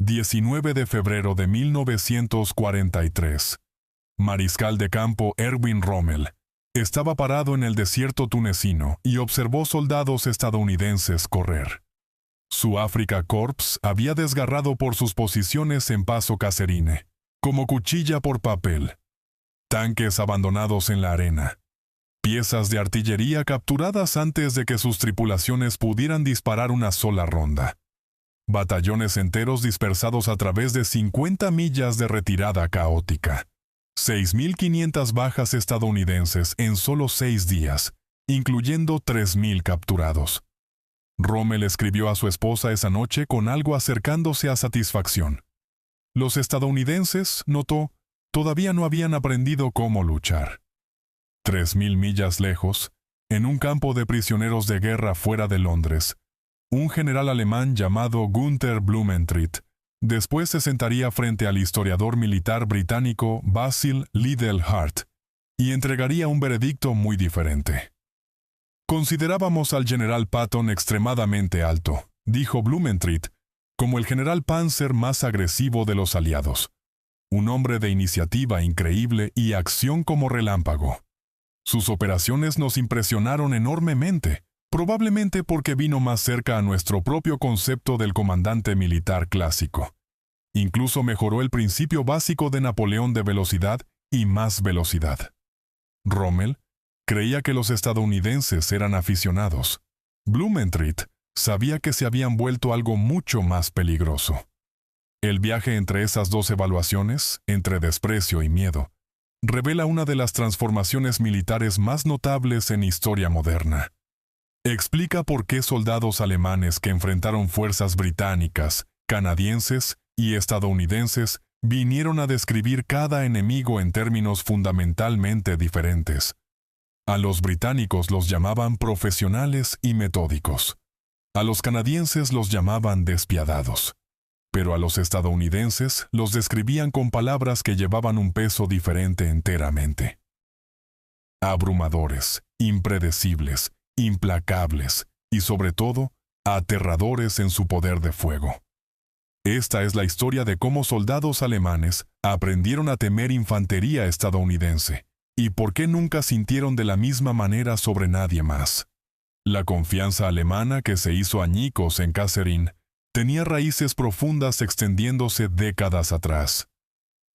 19 de febrero de 1943. Mariscal de campo Erwin Rommel estaba parado en el desierto tunecino y observó soldados estadounidenses correr. Su Afrika Korps había desgarrado por sus posiciones en Paso Caserine, como cuchilla por papel. Tanques abandonados en la arena. Piezas de artillería capturadas antes de que sus tripulaciones pudieran disparar una sola ronda. Batallones enteros dispersados a través de 50 millas de retirada caótica. 6.500 bajas estadounidenses en solo 6 días, incluyendo 3.000 capturados. Rommel escribió a su esposa esa noche con algo acercándose a satisfacción. Los estadounidenses, notó, todavía no habían aprendido cómo luchar. 3.000 millas lejos, en un campo de prisioneros de guerra fuera de Londres, un general alemán llamado Günther Blumentritt después se sentaría frente al historiador militar británico Basil Liddell Hart y entregaría un veredicto muy diferente. Considerábamos al general Patton extremadamente alto, dijo Blumentritt, como el general Panzer más agresivo de los aliados. Un hombre de iniciativa increíble y acción como relámpago. Sus operaciones nos impresionaron enormemente, probablemente porque vino más cerca a nuestro propio concepto del comandante militar clásico. Incluso mejoró el principio básico de Napoleón de velocidad y más velocidad. Rommel creía que los estadounidenses eran aficionados. Blumentritt sabía que se habían vuelto algo mucho más peligroso. El viaje entre esas dos evaluaciones, entre desprecio y miedo, revela una de las transformaciones militares más notables en historia moderna. Explica por qué soldados alemanes que enfrentaron fuerzas británicas, canadienses y estadounidenses vinieron a describir cada enemigo en términos fundamentalmente diferentes. A los británicos los llamaban profesionales y metódicos. A los canadienses los llamaban despiadados. Pero a los estadounidenses los describían con palabras que llevaban un peso diferente enteramente. Abrumadores, impredecibles, implacables y, sobre todo, aterradores en su poder de fuego. Esta es la historia de cómo soldados alemanes aprendieron a temer infantería estadounidense y por qué nunca sintieron de la misma manera sobre nadie más. La confianza alemana que se hizo añicos en Kasserine tenía raíces profundas extendiéndose décadas atrás.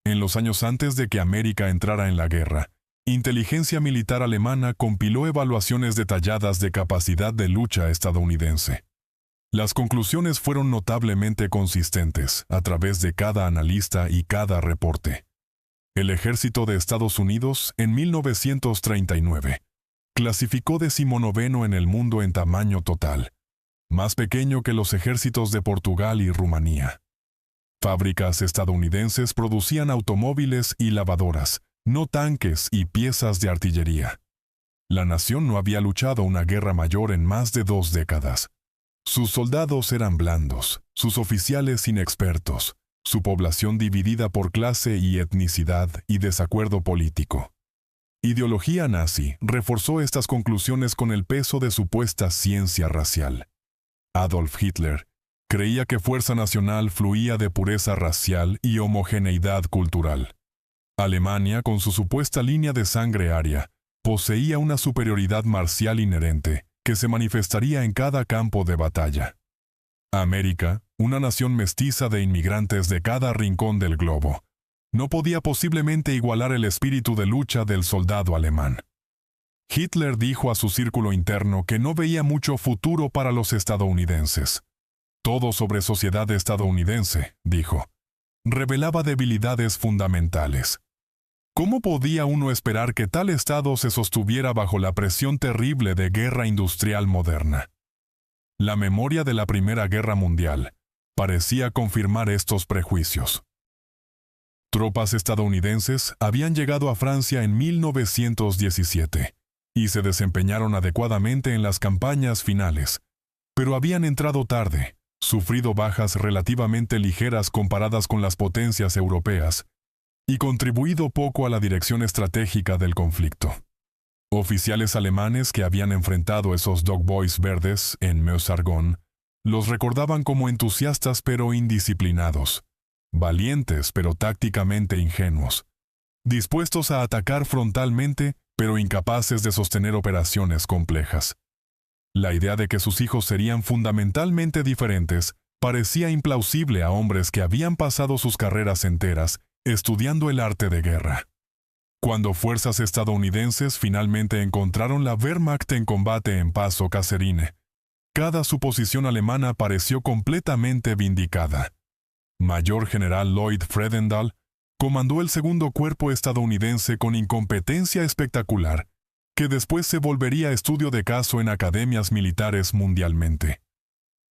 En los años antes de que América entrara en la guerra, inteligencia militar alemana compiló evaluaciones detalladas de capacidad de lucha estadounidense. Las conclusiones fueron notablemente consistentes a través de cada analista y cada reporte. El ejército de Estados Unidos, en 1939, clasificó 19º en el mundo en tamaño total, más pequeño que los ejércitos de Portugal y Rumanía. Fábricas estadounidenses producían automóviles y lavadoras, no tanques y piezas de artillería. La nación no había luchado una guerra mayor en más de 2 décadas. Sus soldados eran blandos, sus oficiales inexpertos, su población dividida por clase y etnicidad y desacuerdo político. Ideología nazi reforzó estas conclusiones con el peso de supuesta ciencia racial. Adolf Hitler creía que fuerza nacional fluía de pureza racial y homogeneidad cultural. Alemania, con su supuesta línea de sangre aria, poseía una superioridad marcial inherente que se manifestaría en cada campo de batalla. América, una nación mestiza de inmigrantes de cada rincón del globo, no podía posiblemente igualar el espíritu de lucha del soldado alemán. Hitler dijo a su círculo interno que no veía mucho futuro para los estadounidenses. Todo sobre sociedad estadounidense, dijo, revelaba debilidades fundamentales. ¿Cómo podía uno esperar que tal Estado se sostuviera bajo la presión terrible de guerra industrial moderna? La memoria de la Primera Guerra Mundial parecía confirmar estos prejuicios. Tropas estadounidenses habían llegado a Francia en 1917 y se desempeñaron adecuadamente en las campañas finales, pero habían entrado tarde, sufrido bajas relativamente ligeras comparadas con las potencias europeas, y contribuido poco a la dirección estratégica del conflicto. Oficiales alemanes que habían enfrentado esos Dog Boys verdes en Meuse-Argonne Los recordaban como entusiastas pero indisciplinados, valientes pero tácticamente ingenuos, dispuestos a atacar frontalmente pero incapaces de sostener operaciones complejas. La idea de que sus hijos serían fundamentalmente diferentes parecía implausible a hombres que habían pasado sus carreras enteras estudiando el arte de guerra. Cuando fuerzas estadounidenses finalmente encontraron la Wehrmacht en combate en Paso Kasserine, cada suposición alemana pareció completamente vindicada. Mayor General Lloyd Fredendall comandó el segundo cuerpo estadounidense con incompetencia espectacular, que después se volvería estudio de caso en academias militares mundialmente.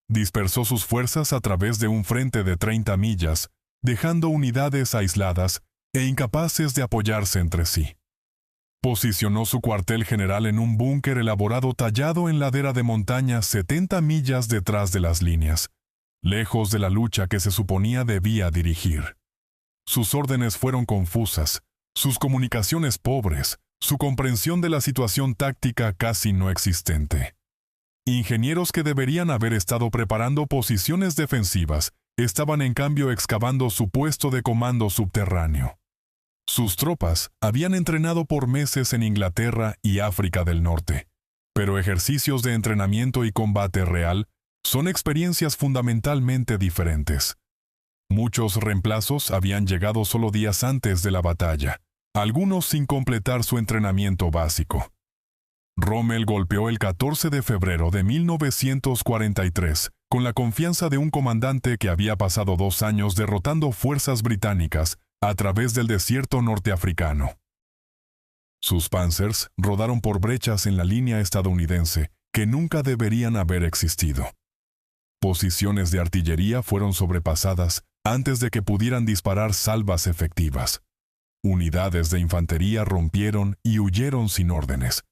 Dispersó sus fuerzas a través de un frente de 30 millas, dejando unidades aisladas e incapaces de apoyarse entre sí. Posicionó su cuartel general en un búnker elaborado tallado en ladera de montaña 70 millas detrás de las líneas, lejos de la lucha que se suponía debía dirigir. Sus órdenes fueron confusas, sus comunicaciones pobres, su comprensión de la situación táctica casi no existente. Ingenieros que deberían haber estado preparando posiciones defensivas estaban en cambio excavando su puesto de comando subterráneo. Sus tropas habían entrenado por meses en Inglaterra y África del Norte, pero ejercicios de entrenamiento y combate real son experiencias fundamentalmente diferentes. Muchos reemplazos habían llegado solo días antes de la batalla, algunos sin completar su entrenamiento básico. Rommel golpeó el 14 de febrero de 1943 con la confianza de un comandante que había pasado 2 años derrotando fuerzas británicas a través del desierto norteafricano. Sus Panzers rodaron por brechas en la línea estadounidense que nunca deberían haber existido. Posiciones de artillería fueron sobrepasadas antes de que pudieran disparar salvas efectivas. Unidades de infantería rompieron y huyeron sin órdenes,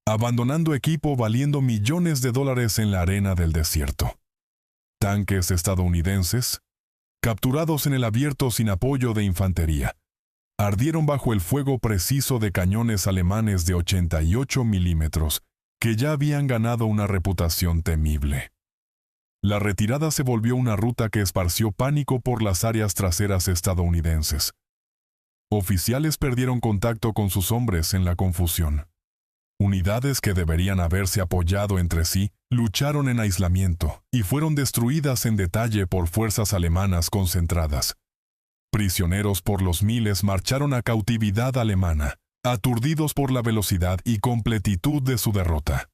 abandonando equipo valiendo millones de dólares en la arena del desierto. Tanques estadounidenses, capturados en el abierto sin apoyo de infantería, ardieron bajo el fuego preciso de cañones alemanes de 88 milímetros, que ya habían ganado una reputación temible. La retirada se volvió una ruta que esparció pánico por las áreas traseras estadounidenses. Oficiales perdieron contacto con sus hombres en la confusión. Unidades que deberían haberse apoyado entre sí lucharon en aislamiento y fueron destruidas en detalle por fuerzas alemanas concentradas. Prisioneros por los miles marcharon a cautividad alemana, aturdidos por la velocidad y completitud de su derrota.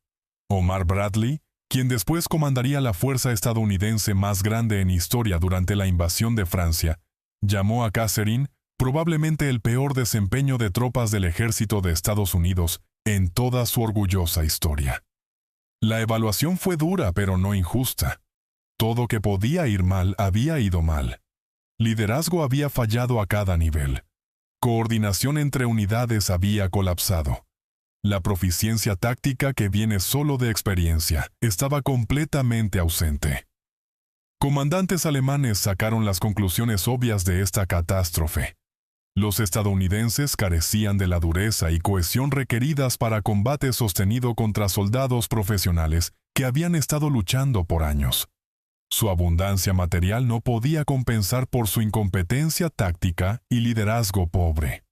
Omar Bradley, quien después comandaría la fuerza estadounidense más grande en historia durante la invasión de Francia, llamó a Kasserine probablemente el peor desempeño de tropas del ejército de Estados Unidos en toda su orgullosa historia. La evaluación fue dura pero no injusta. Todo que podía ir mal había ido mal. Liderazgo había fallado a cada nivel. Coordinación entre unidades había colapsado. La proficiencia táctica que viene solo de experiencia estaba completamente ausente. Comandantes alemanes sacaron las conclusiones obvias de esta catástrofe. Los estadounidenses carecían de la dureza y cohesión requeridas para combate sostenido contra soldados profesionales que habían estado luchando por años. Su abundancia material no podía compensar por su incompetencia táctica y liderazgo pobre.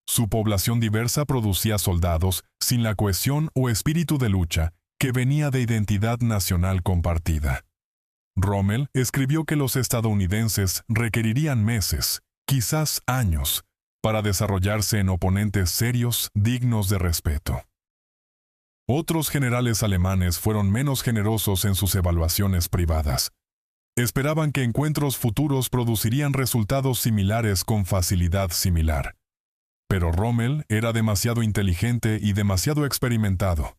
Su población diversa producía soldados sin la cohesión o espíritu de lucha que venía de identidad nacional compartida. Rommel escribió que los estadounidenses requerirían meses, quizás años, para desarrollarse en oponentes serios, dignos de respeto. Otros generales alemanes fueron menos generosos en sus evaluaciones privadas. Esperaban que encuentros futuros producirían resultados similares con facilidad similar. Pero Rommel era demasiado inteligente y demasiado experimentado.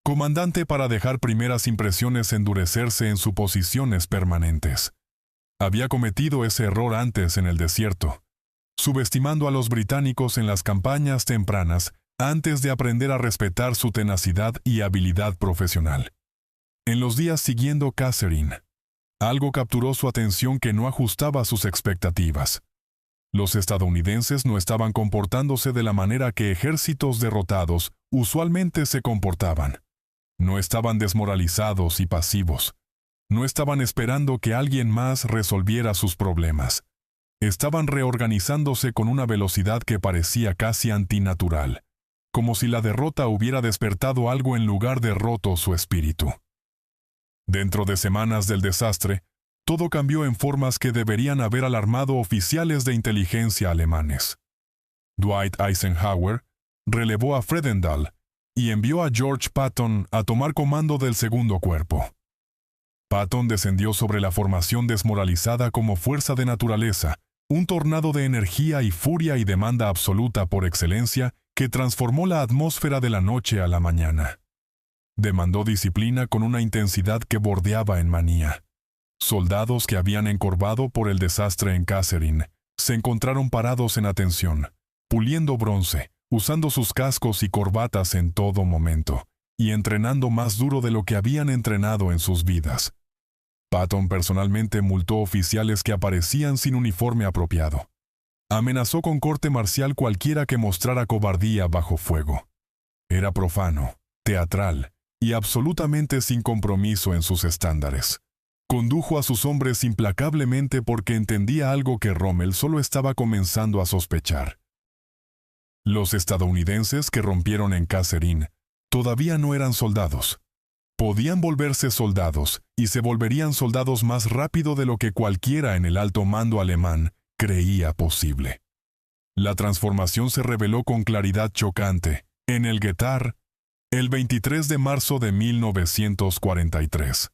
Comandante para dejar primeras impresiones endurecerse en suposiciones permanentes. Había cometido ese error antes en el desierto, subestimando a los británicos en las campañas tempranas antes de aprender a respetar su tenacidad y habilidad profesional. En los días siguiendo Kasserine, algo capturó su atención que no ajustaba a sus expectativas. Los estadounidenses no estaban comportándose de la manera que ejércitos derrotados usualmente se comportaban. No estaban desmoralizados y pasivos. No estaban esperando que alguien más resolviera sus problemas. Estaban reorganizándose con una velocidad que parecía casi antinatural, como si la derrota hubiera despertado algo en lugar de roto su espíritu. Dentro de semanas del desastre, todo cambió en formas que deberían haber alarmado oficiales de inteligencia alemanes. Dwight Eisenhower relevó a Fredendall y envió a George Patton a tomar comando del segundo cuerpo. Patton descendió sobre la formación desmoralizada como fuerza de naturaleza, un tornado de energía y furia y demanda absoluta por excelencia que transformó la atmósfera de la noche a la mañana. Demandó disciplina con una intensidad que bordeaba en manía. Soldados que habían encorvado por el desastre en Kasserine se encontraron parados en atención, puliendo bronce, usando sus cascos y corbatas en todo momento, y entrenando más duro de lo que habían entrenado en sus vidas. Patton personalmente multó oficiales que aparecían sin uniforme apropiado. Amenazó con corte marcial cualquiera que mostrara cobardía bajo fuego. Era profano, teatral y absolutamente sin compromiso en sus estándares. Condujo a sus hombres implacablemente porque entendía algo que Rommel solo estaba comenzando a sospechar. Los estadounidenses que rompieron en Kasserine todavía no eran soldados. Podían volverse soldados y se volverían soldados más rápido de lo que cualquiera en el alto mando alemán creía posible. La transformación se reveló con claridad chocante en el Gethard el 23 de marzo de 1943.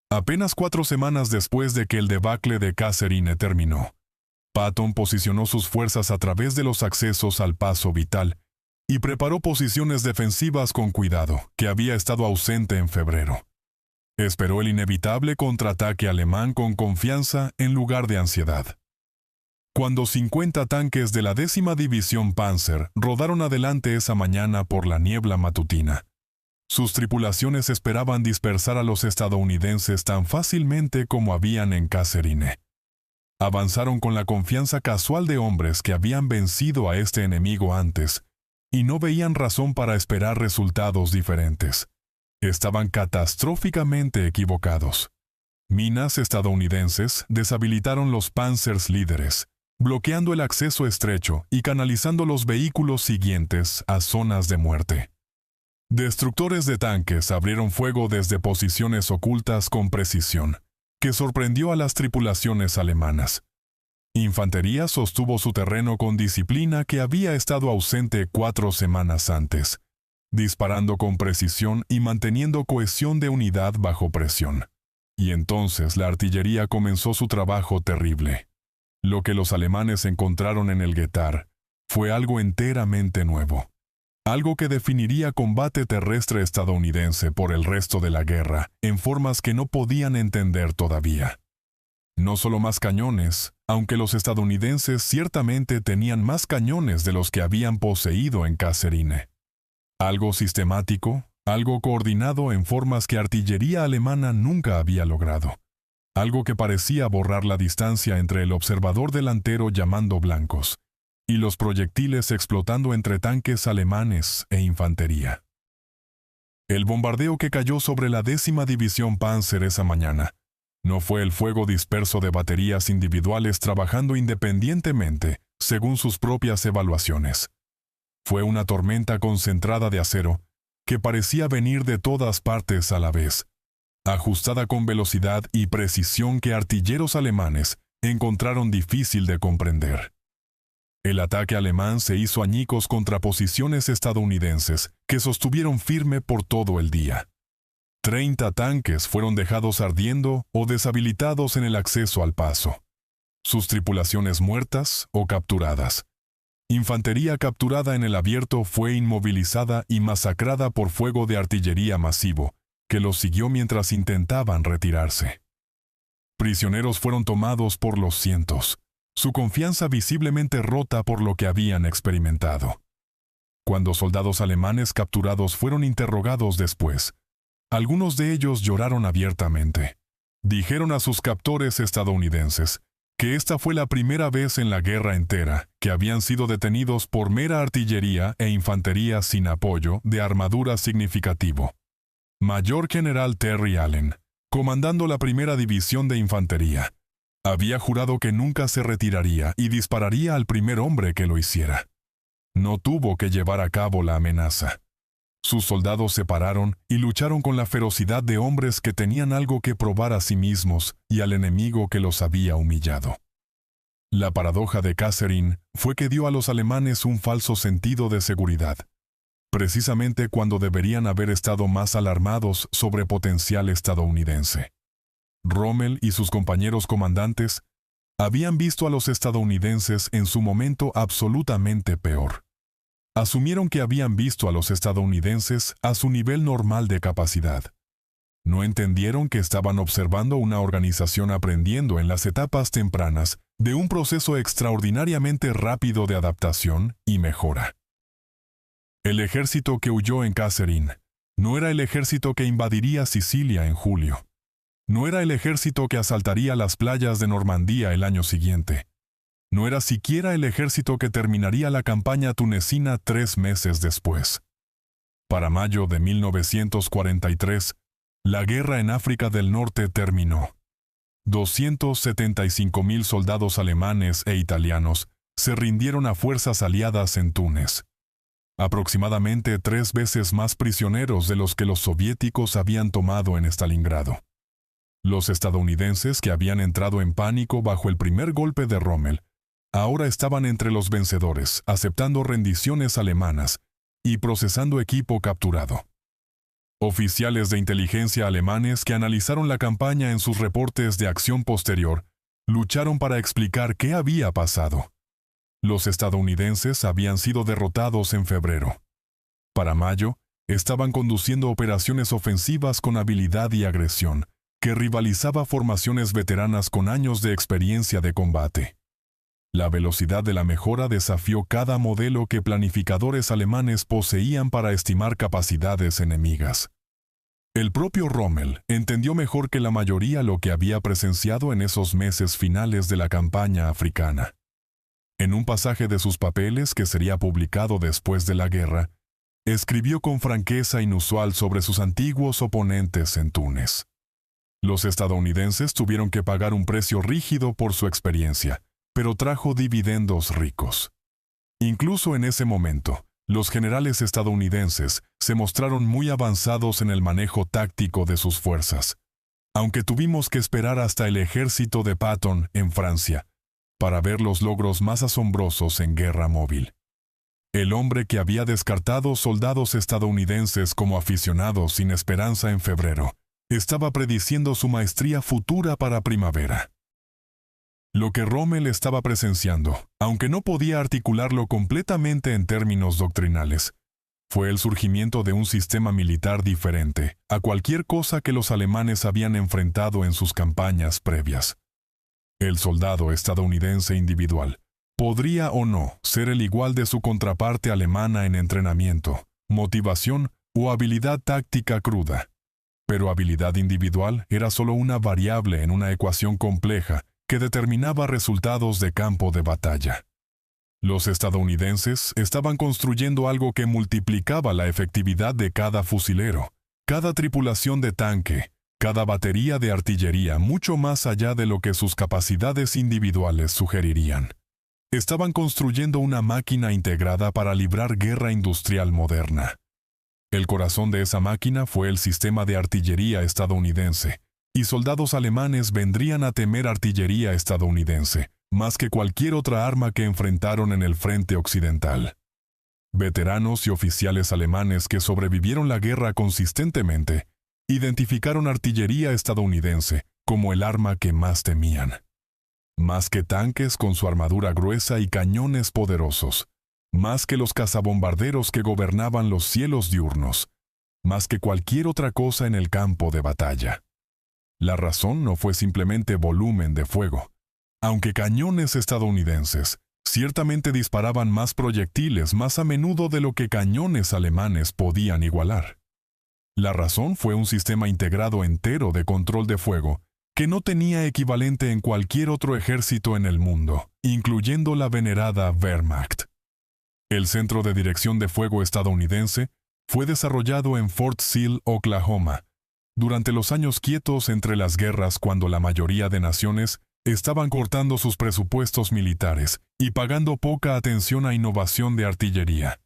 Apenas 4 semanas después de que el debacle de Kasserine terminó, Patton posicionó sus fuerzas a través de los accesos al paso vital y preparó posiciones defensivas con cuidado, que había estado ausente en febrero. Esperó el inevitable contraataque alemán con confianza en lugar de ansiedad. Cuando 50 tanques de la 10ª División Panzer rodaron adelante esa mañana por la niebla matutina, sus tripulaciones esperaban dispersar a los estadounidenses tan fácilmente como habían en Kasserine. Avanzaron con la confianza casual de hombres que habían vencido a este enemigo antes y no veían razón para esperar resultados diferentes. Estaban catastróficamente equivocados. Minas estadounidenses deshabilitaron los Panzers líderes, bloqueando el acceso estrecho y canalizando los vehículos siguientes a zonas de muerte. Destructores de tanques abrieron fuego desde posiciones ocultas con precisión, que sorprendió a las tripulaciones alemanas. Infantería sostuvo su terreno con disciplina que había estado ausente 4 semanas antes, disparando con precisión y manteniendo cohesión de unidad bajo presión. Y entonces la artillería comenzó su trabajo terrible. Lo que los alemanes encontraron en el Gethard fue algo enteramente nuevo. Algo que definiría combate terrestre estadounidense por el resto de la guerra en formas que no podían entender todavía. No solo más cañones, aunque los estadounidenses ciertamente tenían más cañones de los que habían poseído en Kasserine. Algo sistemático, algo coordinado en formas que artillería alemana nunca había logrado. Algo que parecía borrar la distancia entre el observador delantero llamando blancos y los proyectiles explotando entre tanques alemanes e infantería. El bombardeo que cayó sobre la 10ª División Panzer esa mañana no fue el fuego disperso de baterías individuales trabajando independientemente, según sus propias evaluaciones. Fue una tormenta concentrada de acero que parecía venir de todas partes a la vez, ajustada con velocidad y precisión que artilleros alemanes encontraron difícil de comprender. El ataque alemán se hizo añicos contra posiciones estadounidenses que sostuvieron firme por todo el día. 30 tanques fueron dejados ardiendo o deshabilitados en el acceso al paso. Sus tripulaciones muertas o capturadas. Infantería capturada en el abierto fue inmovilizada y masacrada por fuego de artillería masivo, que los siguió mientras intentaban retirarse. Prisioneros fueron tomados por los cientos, su confianza visiblemente rota por lo que habían experimentado. Cuando soldados alemanes capturados fueron interrogados después, algunos de ellos lloraron abiertamente. Dijeron a sus captores estadounidenses que esta fue la primera vez en la guerra entera que habían sido detenidos por mera artillería e infantería sin apoyo de armadura significativo. Mayor General Terry Allen, comandando la primera división de infantería. Había jurado que nunca se retiraría y dispararía al primer hombre que lo hiciera. No tuvo que llevar a cabo la amenaza. Sus soldados se pararon y lucharon con la ferocidad de hombres que tenían algo que probar a sí mismos y al enemigo que los había humillado. La paradoja de Catherine fue que dio a los alemanes un falso sentido de seguridad, precisamente cuando deberían haber estado más alarmados sobre potencial estadounidense. Rommel y sus compañeros comandantes habían visto a los estadounidenses en su momento absolutamente peor. Asumieron que habían visto a los estadounidenses a su nivel normal de capacidad. No entendieron que estaban observando una organización aprendiendo en las etapas tempranas de un proceso extraordinariamente rápido de adaptación y mejora. El ejército que huyó en Catherine no era el ejército que invadiría Sicilia en julio. No era el ejército que asaltaría las playas de Normandía el año siguiente. No era siquiera el ejército que terminaría la campaña tunecina 3 meses después. Para mayo de 1943, la guerra en África del Norte terminó. 275.000 soldados alemanes e italianos se rindieron a fuerzas aliadas en Túnez. Aproximadamente 3 veces más prisioneros de los que los soviéticos habían tomado en Stalingrado. Los estadounidenses, que habían entrado en pánico bajo el primer golpe de Rommel, ahora estaban entre los vencedores, aceptando rendiciones alemanas y procesando equipo capturado. Oficiales de inteligencia alemanes que analizaron la campaña en sus reportes de acción posterior lucharon para explicar qué había pasado. Los estadounidenses habían sido derrotados en febrero. Para mayo, estaban conduciendo operaciones ofensivas con habilidad y agresión, que rivalizaba formaciones veteranas con años de experiencia de combate. La velocidad de la mejora desafió cada modelo que planificadores alemanes poseían para estimar capacidades enemigas. El propio Rommel entendió mejor que la mayoría lo que había presenciado en esos meses finales de la campaña africana. En un pasaje de sus papeles que sería publicado después de la guerra, escribió con franqueza inusual sobre sus antiguos oponentes en Túnez. Los estadounidenses tuvieron que pagar un precio rígido por su experiencia, pero trajo dividendos ricos. Incluso en ese momento, los generales estadounidenses se mostraron muy avanzados en el manejo táctico de sus fuerzas, aunque tuvimos que esperar hasta el ejército de Patton en Francia para ver los logros más asombrosos en guerra móvil. El hombre que había descartado soldados estadounidenses como aficionados sin esperanza en febrero, estaba prediciendo su maestría futura para primavera. Lo que Rommel estaba presenciando, aunque no podía articularlo completamente en términos doctrinales, fue el surgimiento de un sistema militar diferente a cualquier cosa que los alemanes habían enfrentado en sus campañas previas. El soldado estadounidense individual podría o no ser el igual de su contraparte alemana en entrenamiento, motivación o habilidad táctica cruda, pero habilidad individual era solo una variable en una ecuación compleja que determinaba resultados de campo de batalla. Los estadounidenses estaban construyendo algo que multiplicaba la efectividad de cada fusilero, cada tripulación de tanque, cada batería de artillería, mucho más allá de lo que sus capacidades individuales sugerirían. Estaban construyendo una máquina integrada para librar guerra industrial moderna. El corazón de esa máquina fue el sistema de artillería estadounidense, y soldados alemanes vendrían a temer artillería estadounidense, más que cualquier otra arma que enfrentaron en el frente occidental. Veteranos y oficiales alemanes que sobrevivieron la guerra consistentemente, identificaron artillería estadounidense como el arma que más temían. Más que tanques con su armadura gruesa y cañones poderosos, más que los cazabombarderos que gobernaban los cielos diurnos, más que cualquier otra cosa en el campo de batalla. La razón no fue simplemente volumen de fuego. Aunque cañones estadounidenses ciertamente disparaban más proyectiles más a menudo de lo que cañones alemanes podían igualar. La razón fue un sistema integrado entero de control de fuego que no tenía equivalente en cualquier otro ejército en el mundo, incluyendo la venerada Wehrmacht. El centro de dirección de fuego estadounidense fue desarrollado en Fort Sill, Oklahoma, durante los años quietos entre las guerras cuando la mayoría de naciones estaban cortando sus presupuestos militares y pagando poca atención a innovación de artillería.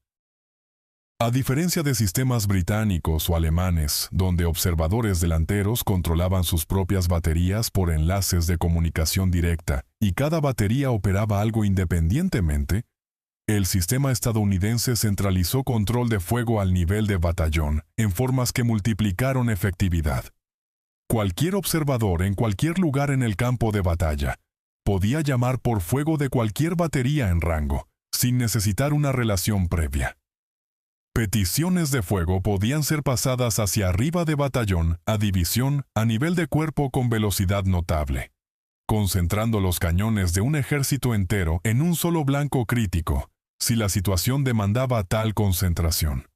A diferencia de sistemas británicos o alemanes, donde observadores delanteros controlaban sus propias baterías por enlaces de comunicación directa y cada batería operaba algo independientemente, el sistema estadounidense centralizó control de fuego al nivel de batallón en formas que multiplicaron efectividad. Cualquier observador en cualquier lugar en el campo de batalla podía llamar por fuego de cualquier batería en rango, sin necesitar una relación previa. Peticiones de fuego podían ser pasadas hacia arriba de batallón a división a nivel de cuerpo con velocidad notable, concentrando los cañones de un ejército entero en un solo blanco crítico, si la situación demandaba tal concentración.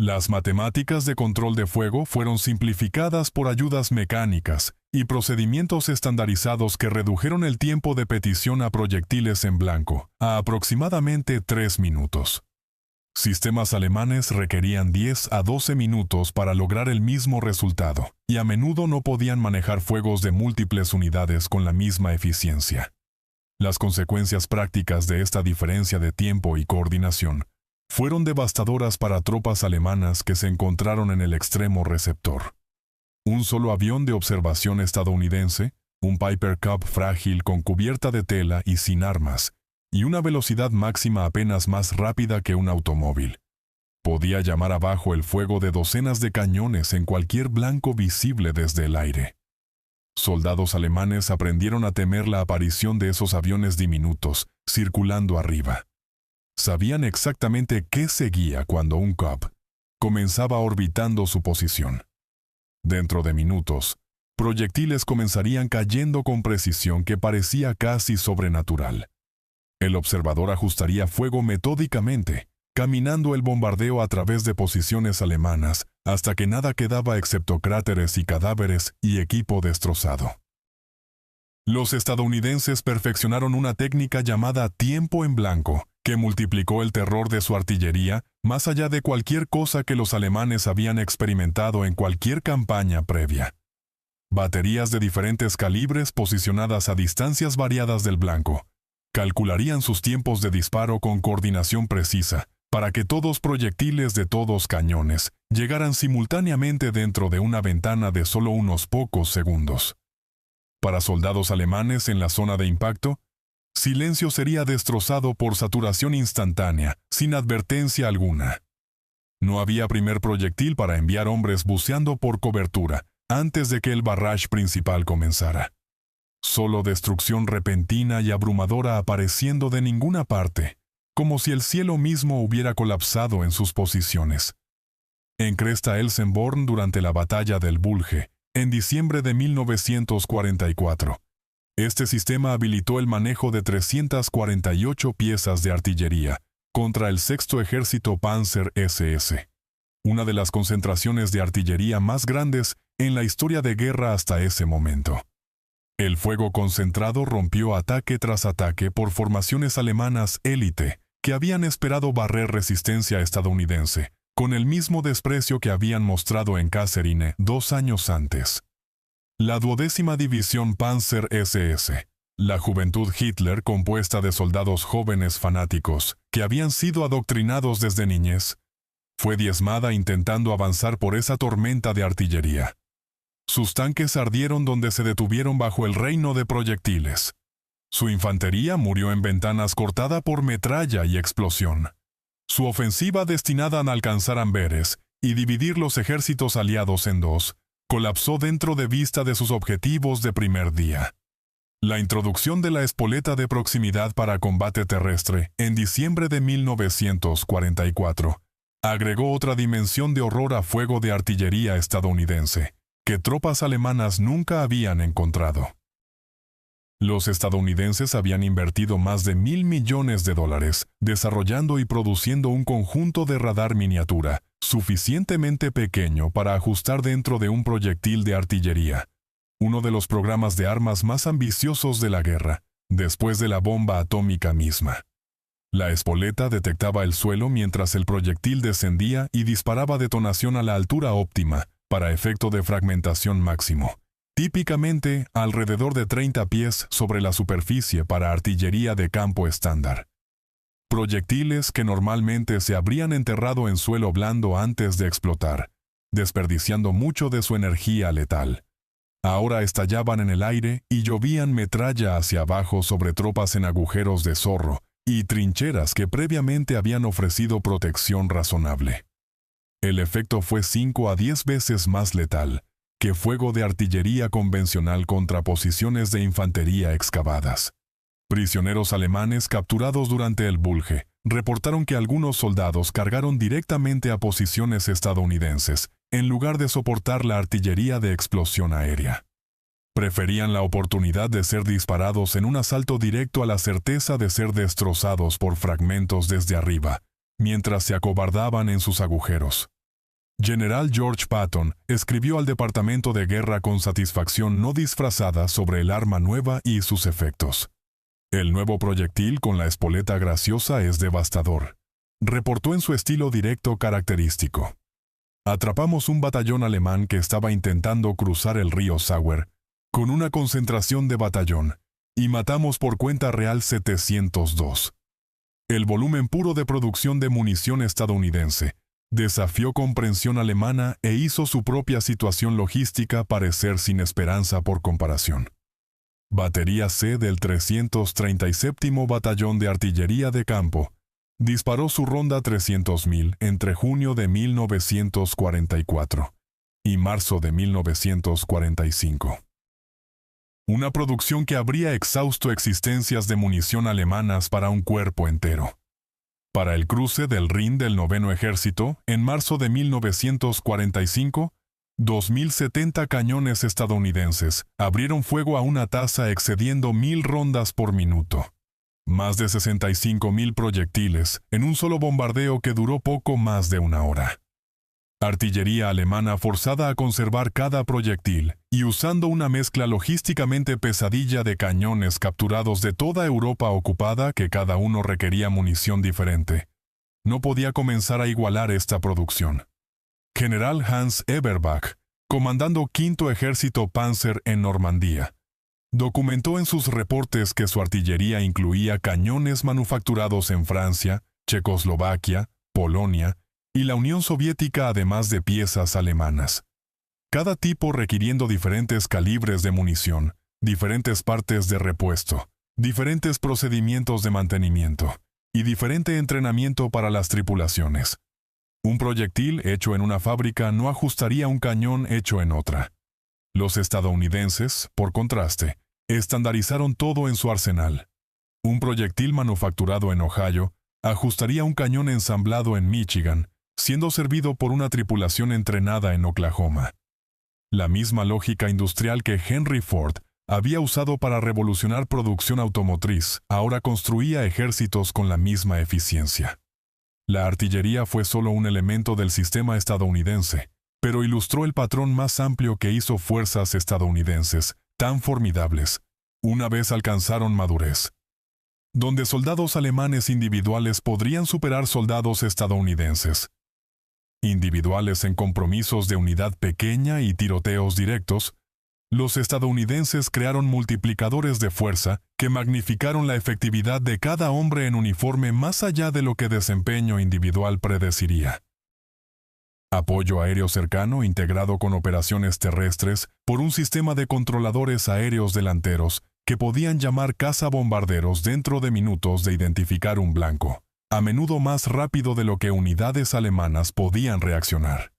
Las matemáticas de control de fuego fueron simplificadas por ayudas mecánicas y procedimientos estandarizados que redujeron el tiempo de petición a proyectiles en blanco a aproximadamente 3 minutos. Sistemas alemanes requerían 10 a 12 minutos para lograr el mismo resultado, y a menudo no podían manejar fuegos de múltiples unidades con la misma eficiencia. Las consecuencias prácticas de esta diferencia de tiempo y coordinación fueron devastadoras para tropas alemanas que se encontraron en el extremo receptor. Un solo avión de observación estadounidense, un Piper Cub frágil con cubierta de tela y sin armas, y una velocidad máxima apenas más rápida que un automóvil, podía llamar abajo el fuego de docenas de cañones en cualquier blanco visible desde el aire. Soldados alemanes aprendieron a temer la aparición de esos aviones diminutos circulando arriba. Sabían exactamente qué seguía cuando un Cub comenzaba orbitando su posición. Dentro de minutos, proyectiles comenzarían cayendo con precisión que parecía casi sobrenatural. El observador ajustaría fuego metódicamente, caminando el bombardeo a través de posiciones alemanas hasta que nada quedaba excepto cráteres y cadáveres y equipo destrozado. Los estadounidenses perfeccionaron una técnica llamada tiempo en blanco, que multiplicó el terror de su artillería más allá de cualquier cosa que los alemanes habían experimentado en cualquier campaña previa. Baterías de diferentes calibres posicionadas a distancias variadas del blanco calcularían sus tiempos de disparo con coordinación precisa para que todos proyectiles de todos cañones llegaran simultáneamente dentro de una ventana de solo unos pocos segundos. Para soldados alemanes en la zona de impacto, silencio sería destrozado por saturación instantánea, sin advertencia alguna. No había primer proyectil para enviar hombres buceando por cobertura antes de que el barrage principal comenzara. Solo destrucción repentina y abrumadora apareciendo de ninguna parte, como si el cielo mismo hubiera colapsado en sus posiciones. En Cresta Elsenborn durante la batalla del Bulge, en diciembre de 1944, este sistema habilitó el manejo de 348 piezas de artillería contra el 6º Ejército Panzer SS, una de las concentraciones de artillería más grandes en la historia de guerra hasta ese momento. El fuego concentrado rompió ataque tras ataque por formaciones alemanas élite que habían esperado barrer resistencia estadounidense, con el mismo desprecio que habían mostrado en Kasserine 2 años antes. La 12ª División Panzer SS, la juventud Hitler compuesta de soldados jóvenes fanáticos que habían sido adoctrinados desde niñez, fue diezmada intentando avanzar por esa tormenta de artillería. Sus tanques ardieron donde se detuvieron bajo el reino de proyectiles. Su infantería murió en ventanas cortada por metralla y explosión. Su ofensiva destinada a alcanzar Amberes y dividir los ejércitos aliados en dos, colapsó dentro de vista de sus objetivos de primer día. La introducción de la espoleta de proximidad para combate terrestre en diciembre de 1944 agregó otra dimensión de horror a fuego de artillería estadounidense, que tropas alemanas nunca habían encontrado. Los estadounidenses habían invertido más de $1.000 millones desarrollando y produciendo un conjunto de radar miniatura suficientemente pequeño para ajustar dentro de un proyectil de artillería, uno de los programas de armas más ambiciosos de la guerra, después de la bomba atómica misma. La espoleta detectaba el suelo mientras el proyectil descendía y disparaba detonación a la altura óptima para efecto de fragmentación máximo, típicamente alrededor de 30 pies sobre la superficie para artillería de campo estándar. Proyectiles que normalmente se habrían enterrado en suelo blando antes de explotar, desperdiciando mucho de su energía letal. Ahora estallaban en el aire y llovían metralla hacia abajo sobre tropas en agujeros de zorro y trincheras que previamente habían ofrecido protección razonable. El efecto fue 5 a 10 veces más letal que fuego de artillería convencional contra posiciones de infantería excavadas. Prisioneros alemanes capturados durante el Bulge reportaron que algunos soldados cargaron directamente a posiciones estadounidenses, en lugar de soportar la artillería de explosión aérea. Preferían la oportunidad de ser disparados en un asalto directo a la certeza de ser destrozados por fragmentos desde arriba, mientras se acobardaban en sus agujeros. General George Patton escribió al Departamento de Guerra con satisfacción no disfrazada sobre el arma nueva y sus efectos. El nuevo proyectil con la espoleta graciosa es devastador, reportó en su estilo directo característico. Atrapamos un batallón alemán que estaba intentando cruzar el río Sauer con una concentración de batallón y matamos por cuenta real 702. El volumen puro de producción de munición estadounidense desafió comprensión alemana e hizo su propia situación logística parecer sin esperanza por comparación. Batería C del 337º Batallón de Artillería de Campo disparó su ronda 300.000 entre junio de 1944 y marzo de 1945. Una producción que habría exhausto existencias de munición alemanas para un cuerpo entero. Para el cruce del Rin del Noveno Ejército, en marzo de 1945, 2.070 cañones estadounidenses abrieron fuego a una tasa excediendo 1.000 rondas por minuto. Más de 65.000 proyectiles en un solo bombardeo que duró poco más de una hora. Artillería alemana forzada a conservar cada proyectil y usando una mezcla logísticamente pesadilla de cañones capturados de toda Europa ocupada que cada uno requería munición diferente. No podía comenzar a igualar esta producción. General Hans Eberbach, comandando Quinto Ejército Panzer en Normandía, documentó en sus reportes que su artillería incluía cañones manufacturados en Francia, Checoslovaquia, Polonia y la Unión Soviética, además de piezas alemanas. Cada tipo requiriendo diferentes calibres de munición, diferentes partes de repuesto, diferentes procedimientos de mantenimiento y diferente entrenamiento para las tripulaciones. Un proyectil hecho en una fábrica no ajustaría un cañón hecho en otra. Los estadounidenses, por contraste, estandarizaron todo en su arsenal. Un proyectil manufacturado en Ohio ajustaría un cañón ensamblado en Michigan, siendo servido por una tripulación entrenada en Oklahoma. La misma lógica industrial que Henry Ford había usado para revolucionar producción automotriz, ahora construía ejércitos con la misma eficiencia. La artillería fue solo un elemento del sistema estadounidense, pero ilustró el patrón más amplio que hizo fuerzas estadounidenses tan formidables, una vez alcanzaron madurez. Donde soldados alemanes individuales podrían superar soldados estadounidenses. Individuales en compromisos de unidad pequeña y tiroteos directos, los estadounidenses crearon multiplicadores de fuerza que magnificaron la efectividad de cada hombre en uniforme más allá de lo que desempeño individual predeciría. Apoyo aéreo cercano integrado con operaciones terrestres por un sistema de controladores aéreos delanteros que podían llamar cazabombarderos dentro de minutos de identificar un blanco, a menudo más rápido de lo que unidades alemanas podían reaccionar.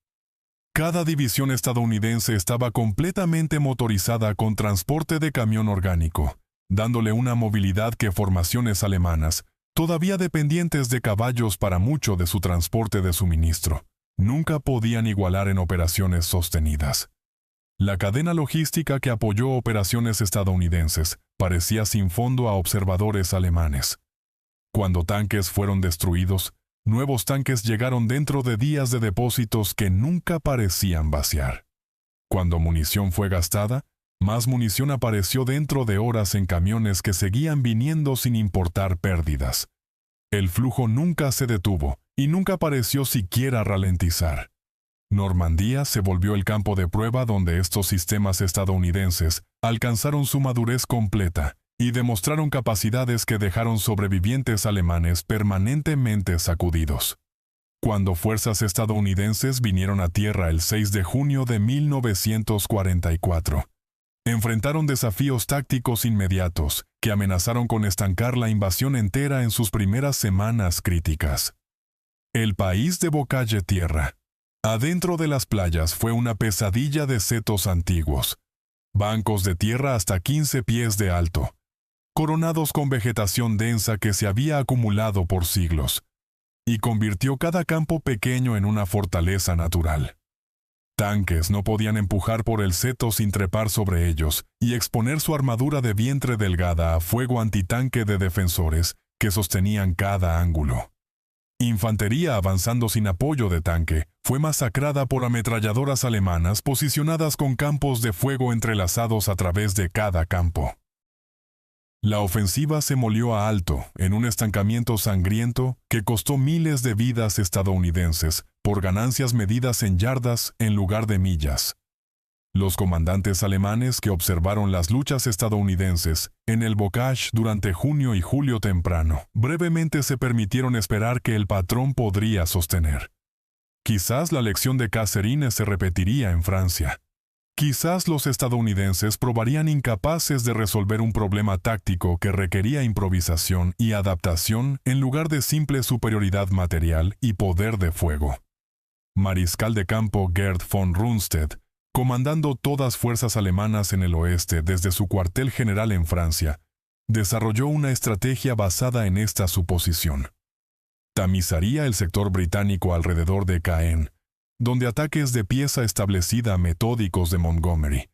Cada división estadounidense estaba completamente motorizada con transporte de camión orgánico, dándole una movilidad que formaciones alemanas, todavía dependientes de caballos para mucho de su transporte de suministro, nunca podían igualar en operaciones sostenidas. La cadena logística que apoyó operaciones estadounidenses parecía sin fondo a observadores alemanes. Cuando tanques fueron destruidos, nuevos tanques llegaron dentro de días de depósitos que nunca parecían vaciar. Cuando munición fue gastada, más munición apareció dentro de horas en camiones que seguían viniendo sin importar pérdidas. El flujo nunca se detuvo y nunca pareció siquiera ralentizar. Normandía se volvió el campo de prueba donde estos sistemas estadounidenses alcanzaron su madurez completa y demostraron capacidades que dejaron sobrevivientes alemanes permanentemente sacudidos. Cuando fuerzas estadounidenses vinieron a tierra el 6 de junio de 1944, enfrentaron desafíos tácticos inmediatos que amenazaron con estancar la invasión entera en sus primeras semanas críticas. El país de Bocalle Tierra, adentro de las playas, fue una pesadilla de setos antiguos, bancos de tierra hasta 15 pies de alto, coronados con vegetación densa que se había acumulado por siglos, y convirtió cada campo pequeño en una fortaleza natural. Tanques no podían empujar por el seto sin trepar sobre ellos y exponer su armadura de vientre delgada a fuego antitanque de defensores que sostenían cada ángulo. Infantería avanzando sin apoyo de tanque fue masacrada por ametralladoras alemanas posicionadas con campos de fuego entrelazados a través de cada campo. La ofensiva se molió a alto en un estancamiento sangriento que costó miles de vidas estadounidenses por ganancias medidas en yardas en lugar de millas. Los comandantes alemanes que observaron las luchas estadounidenses en el Bocage durante junio y julio temprano, brevemente se permitieron esperar que el patrón podría sostener. Quizás la lección de Catherine se repetiría en Francia. Quizás los estadounidenses probarían incapaces de resolver un problema táctico que requería improvisación y adaptación en lugar de simple superioridad material y poder de fuego. Mariscal de campo Gerd von Rundstedt, comandando todas fuerzas alemanas en el oeste desde su cuartel general en Francia, desarrolló una estrategia basada en esta suposición. Tamizaría el sector británico alrededor de Caen, donde ataques de pieza establecida metódicos de Montgomery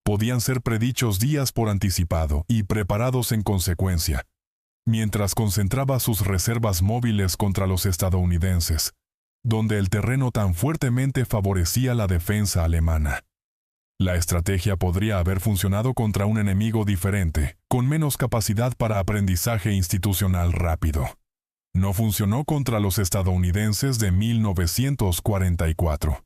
podían ser predichos días por anticipado y preparados en consecuencia, mientras concentraba sus reservas móviles contra los estadounidenses, donde el terreno tan fuertemente favorecía la defensa alemana. La estrategia podría haber funcionado contra un enemigo diferente, con menos capacidad para aprendizaje institucional rápido. No funcionó contra los estadounidenses de 1944.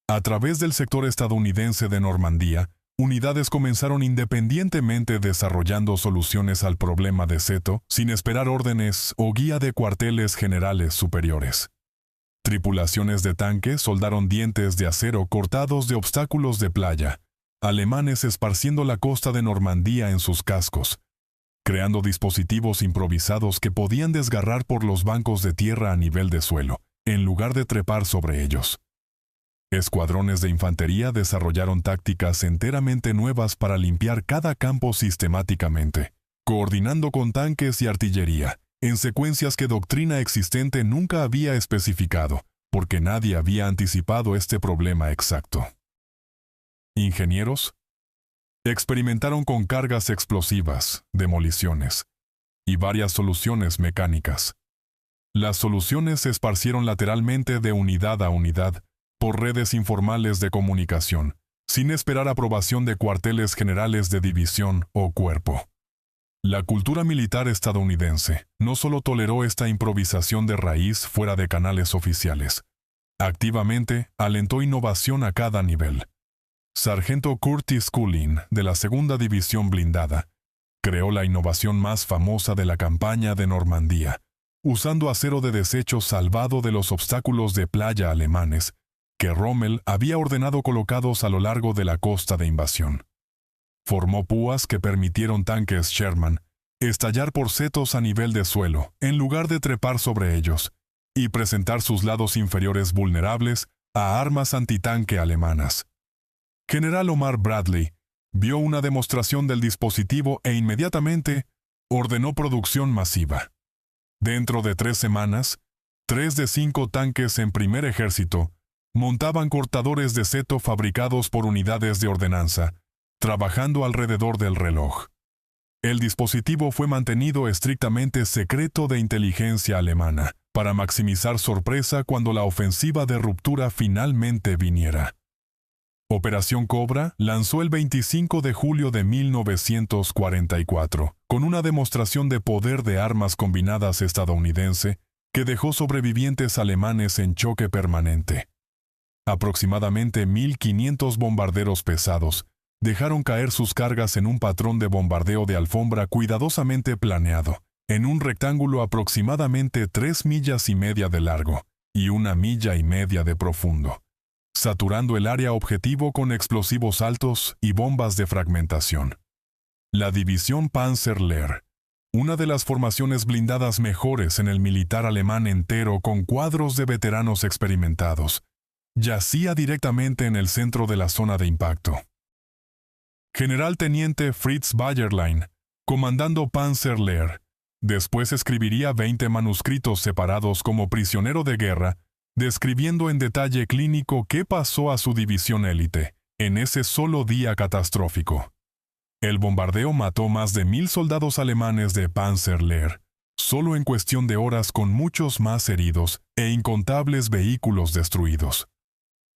A través del sector estadounidense de Normandía, unidades comenzaron independientemente desarrollando soluciones al problema de seto sin esperar órdenes o guía de cuarteles generales superiores. Tripulaciones de tanques soldaron dientes de acero cortados de obstáculos de playa, alemanes esparciendo la costa de Normandía en sus cascos, creando dispositivos improvisados que podían desgarrar por los bancos de tierra a nivel de suelo, en lugar de trepar sobre ellos. Escuadrones de infantería desarrollaron tácticas enteramente nuevas para limpiar cada campo sistemáticamente, coordinando con tanques y artillería, en secuencias que doctrina existente nunca había especificado, porque nadie había anticipado este problema exacto. Ingenieros experimentaron con cargas explosivas, demoliciones y varias soluciones mecánicas. Las soluciones se esparcieron lateralmente de unidad a unidad por redes informales de comunicación, sin esperar aprobación de cuarteles generales de división o cuerpo. La cultura militar estadounidense no solo toleró esta improvisación de raíz fuera de canales oficiales, activamente alentó innovación a cada nivel. Sargento Curtis Cullen, de la Segunda División Blindada, creó la innovación más famosa de la campaña de Normandía, usando acero de desecho salvado de los obstáculos de playa alemanes que Rommel había ordenado colocados a lo largo de la costa de invasión. Formó púas que permitieron tanques Sherman estallar por setos a nivel de suelo, en lugar de trepar sobre ellos, y presentar sus lados inferiores vulnerables a armas antitanque alemanas. General Omar Bradley vio una demostración del dispositivo e inmediatamente ordenó producción masiva. Dentro de 3 semanas, 3 de 5 tanques en primer ejército montaban cortadores de seto fabricados por unidades de ordenanza, trabajando alrededor del reloj. El dispositivo fue mantenido estrictamente secreto de inteligencia alemana para maximizar sorpresa cuando la ofensiva de ruptura finalmente viniera. Operación Cobra lanzó el 25 de julio de 1944, con una demostración de poder de armas combinadas estadounidense que dejó sobrevivientes alemanes en choque permanente. Aproximadamente 1.500 bombarderos pesados dejaron caer sus cargas en un patrón de bombardeo de alfombra cuidadosamente planeado, en un rectángulo aproximadamente 3,5 millas de largo y 1,5 millas de profundo, saturando el área objetivo con explosivos altos y bombas de fragmentación. La división Panzer-Lehr, una de las formaciones blindadas mejores en el militar alemán entero con cuadros de veteranos experimentados, yacía directamente en el centro de la zona de impacto. General Teniente Fritz Bayerlein, comandando Panzer-Lehr, después escribiría 20 manuscritos separados como prisionero de guerra, describiendo en detalle clínico qué pasó a su división élite en ese solo día catastrófico. El bombardeo mató más de 1,000 soldados alemanes de Panzer-Lehr, solo en cuestión de horas, con muchos más heridos e incontables vehículos destruidos.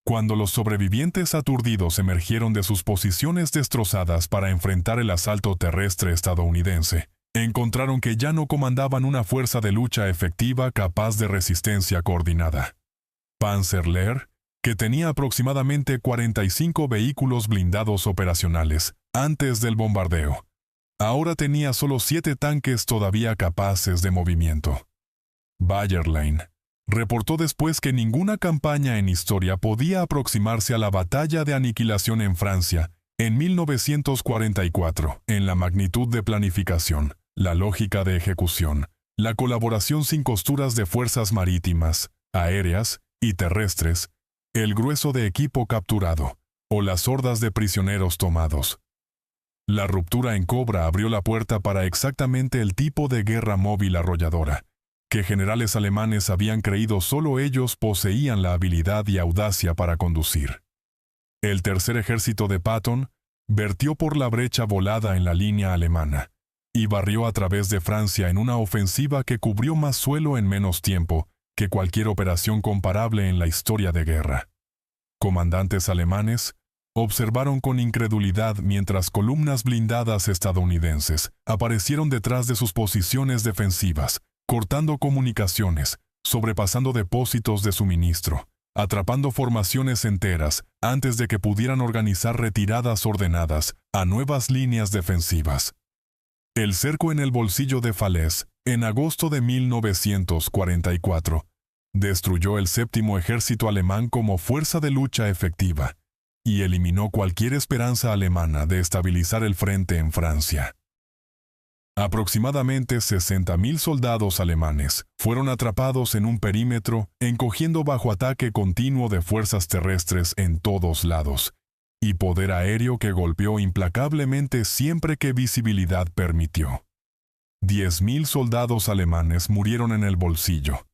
Cuando los sobrevivientes aturdidos emergieron de sus posiciones destrozadas para enfrentar el asalto terrestre estadounidense, encontraron que ya no comandaban una fuerza de lucha efectiva capaz de resistencia coordinada. Panzer-Lehr, que tenía aproximadamente 45 vehículos blindados operacionales antes del bombardeo, ahora tenía solo 7 tanques todavía capaces de movimiento. Bayerlein reportó después que ninguna campaña en historia podía aproximarse a la batalla de aniquilación en Francia en 1944, en la magnitud de planificación, la lógica de ejecución, la colaboración sin costuras de fuerzas marítimas, aéreas y terrestres, el grueso de equipo capturado, o las hordas de prisioneros tomados. La ruptura en Cobra abrió la puerta para exactamente el tipo de guerra móvil arrolladora, que generales alemanes habían creído solo ellos poseían la habilidad y audacia para conducir. El tercer ejército de Patton vertió por la brecha volada en la línea alemana y barrió a través de Francia en una ofensiva que cubrió más suelo en menos tiempo que cualquier operación comparable en la historia de guerra. Comandantes alemanes observaron con incredulidad mientras columnas blindadas estadounidenses aparecieron detrás de sus posiciones defensivas, cortando comunicaciones, sobrepasando depósitos de suministro, atrapando formaciones enteras antes de que pudieran organizar retiradas ordenadas a nuevas líneas defensivas. El cerco en el bolsillo de Falaise, en agosto de 1944, destruyó el séptimo ejército alemán como fuerza de lucha efectiva y eliminó cualquier esperanza alemana de estabilizar el frente en Francia. Aproximadamente 60,000 soldados alemanes fueron atrapados en un perímetro, encogiendo bajo ataque continuo de fuerzas terrestres en todos lados, y poder aéreo que golpeó implacablemente siempre que visibilidad permitió. 10,000 soldados alemanes murieron en el bolsillo.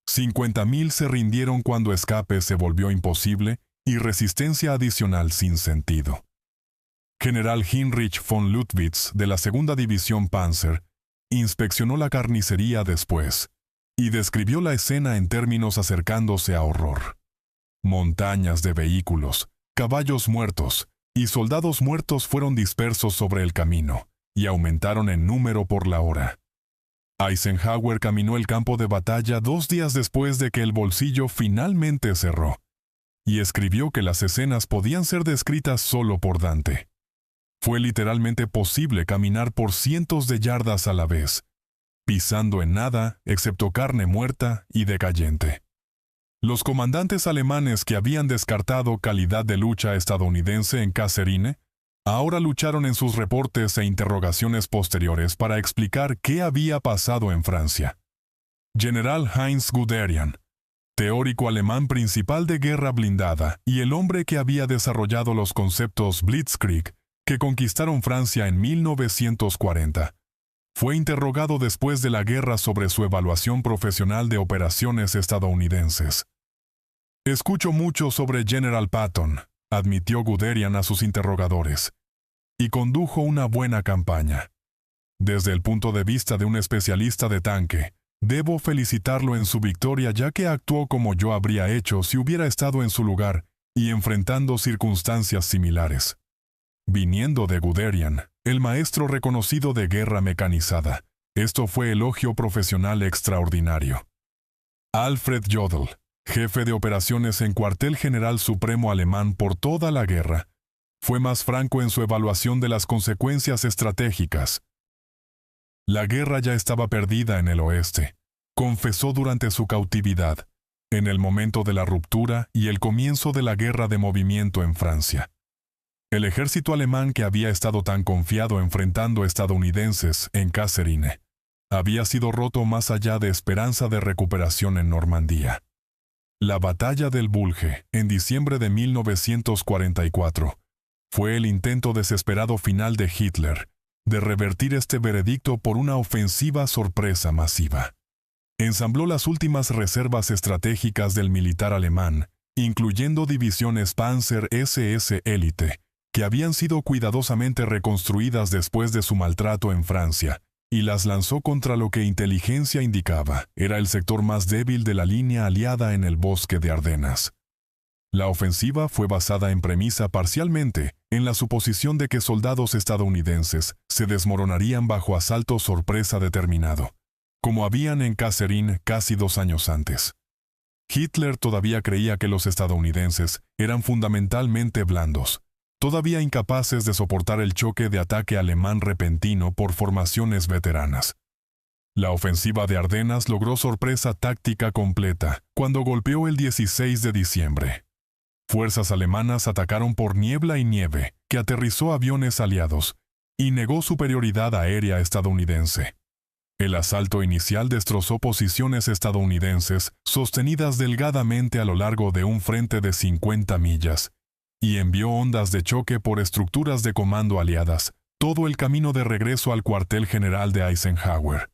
50,000 se rindieron cuando escape se volvió imposible y resistencia adicional sin sentido. General Heinrich von Luttwitz, de la Segunda División Panzer, inspeccionó la carnicería después y describió la escena en términos acercándose a horror. Montañas de vehículos, caballos muertos y soldados muertos fueron dispersos sobre el camino y aumentaron en número por la hora. Eisenhower caminó el campo de batalla 2 días después de que el bolsillo finalmente cerró y escribió que las escenas podían ser descritas solo por Dante. Fue literalmente posible caminar por cientos de yardas a la vez, pisando en nada excepto carne muerta y decayente. Los comandantes alemanes que habían descartado calidad de lucha estadounidense en Kasserine, ahora lucharon en sus reportes e interrogaciones posteriores para explicar qué había pasado en Francia. General Heinz Guderian, teórico alemán principal de guerra blindada y el hombre que había desarrollado los conceptos Blitzkrieg, que conquistaron Francia en 1940, fue interrogado después de la guerra sobre su evaluación profesional de operaciones estadounidenses. «Escucho mucho sobre General Patton», admitió Guderian a sus interrogadores, y condujo una buena campaña. Desde el punto de vista de un especialista de tanque, debo felicitarlo en su victoria ya que actuó como yo habría hecho si hubiera estado en su lugar y enfrentando circunstancias similares. Viniendo de Guderian, el maestro reconocido de guerra mecanizada, esto fue elogio profesional extraordinario. Alfred Jodl, jefe de operaciones en Cuartel General Supremo alemán por toda la guerra, fue más franco en su evaluación de las consecuencias estratégicas. La guerra ya estaba perdida en el oeste, confesó durante su cautividad, en el momento de la ruptura y el comienzo de la guerra de movimiento en Francia. El ejército alemán que había estado tan confiado enfrentando estadounidenses en Kasserine había sido roto más allá de esperanza de recuperación en Normandía. La batalla del Bulge, en diciembre de 1944, fue el intento desesperado final de Hitler de revertir este veredicto por una ofensiva sorpresa masiva. Ensambló las últimas reservas estratégicas del militar alemán, incluyendo divisiones Panzer SS Elite, que habían sido cuidadosamente reconstruidas después de su maltrato en Francia, y las lanzó contra lo que inteligencia indicaba era el sector más débil de la línea aliada en el bosque de Ardenas. La ofensiva fue basada en premisa parcialmente en la suposición de que soldados estadounidenses se desmoronarían bajo asalto sorpresa determinado, como habían en Kasserine casi 2 años antes. Hitler todavía creía que los estadounidenses eran fundamentalmente blandos, todavía incapaces de soportar el choque de ataque alemán repentino por formaciones veteranas. La ofensiva de Ardenas logró sorpresa táctica completa cuando golpeó el 16 de diciembre. Fuerzas alemanas atacaron por niebla y nieve, que aterrizó aviones aliados, y negó superioridad aérea estadounidense. El asalto inicial destrozó posiciones estadounidenses sostenidas delgadamente a lo largo de un frente de 50 millas, y envió ondas de choque por estructuras de comando aliadas, todo el camino de regreso al cuartel general de Eisenhower.